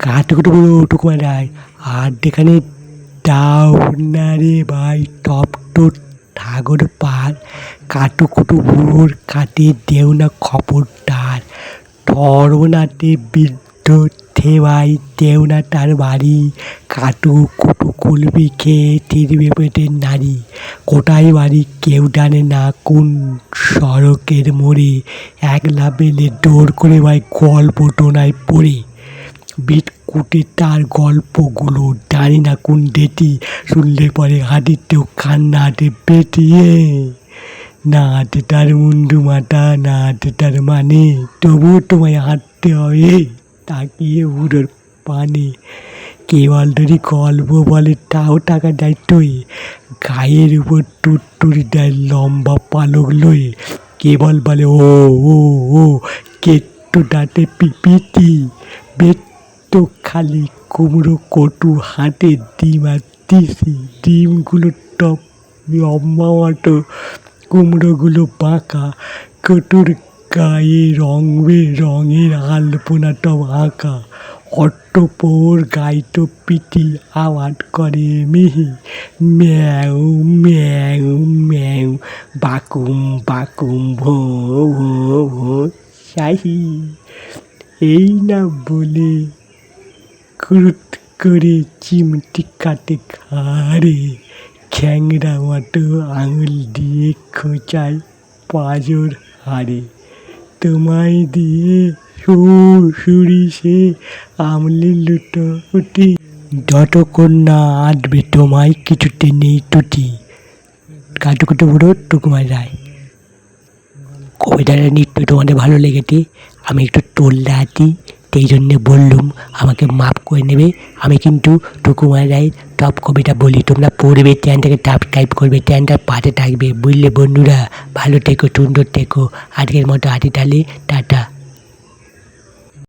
কাটুকুটু বলো টুকুমার রায় আর এখানে দাও না রে ভাই টপ টু ঠাকুর পার কাটুকুটু বুড়োর কাটে দেও না খবরদার ধর্মনাথে বিদ্যুৎ থেওয়াই দেও না তার বাড়ি কাটু কুটু কুলবি খেয়ে ফিরবে পেটের নারী কোটায় বাড়ি কেউ জানে না কোন সড়কের মোড়ে একলা বেলে দৌড় করে ভাই গল্প টোনায় পড়ে বিটকুটে তার গল্পগুলো জানি না কোন ডেটি শুনলে পরে হাঁটিতেও কান্না হাঁটে পেটিয়ে না হাঁটে তার মুন্ডু মাথা না হাঁটে তার মানে তবুও তোমায় হাঁটতে হবে তাকিয়ে উড়োর পানে কেবল ধরি গল্প বলে তাও টাকা দেয় টই গায়ের উপর টুটটুরি দেয় লম্বা পালক লয়ে কেবল বলে ও ও ও কেট্টু ডাটে পিপিটি বেট তো খালি কুমড়ো কটু হাটে ডিম আর তিসি ডিমগুলো টপ লম্বা মতো কুমড়োগুলো বাঁকা কটুর গায়ে রং বেরঙের আলপনা টপ আঁকা অট্টপোর গাইটো পিটি আওয়াজ করে মিহি ম্যাও ম্যাও ম্যাও বাকুম বাকুম ভো ভো ভো শাহি এই না বলে কুরুত করে চিমটি কাটে ঘাড়ে খ্যাংরা মতো আঙুল দিয়ে খোঁচায় পাঁজর হাড়ে তোমায় দিয়ে সুরি সে আমলি লুটো উঠি যতক্ষণ না আঁটবে তোমায় কিছুতে নেই টুটি কাটুকুটু বুড়ো টুকুমার রায়। কবিতাটা নিশ্চয়ই তোমাদের ভালো লেগেছে। আমি একটু তোল্লা আছি সেই জন্যে বললুম আমাকে মাফ করে নেবে। আমি কিন্তু টুকুমার রায়ের টপ কবিতা বলি, তোমরা পড়বে, চ্যানেলটাকে সাবস্ক্রাইব করবে, চ্যানেলটার পাশে থাকবে, বুঝলে বন্ধুরা? ভালো থেকো, সুন্দর থেকো। আজকের মতো হাঁটি তালে টাটা।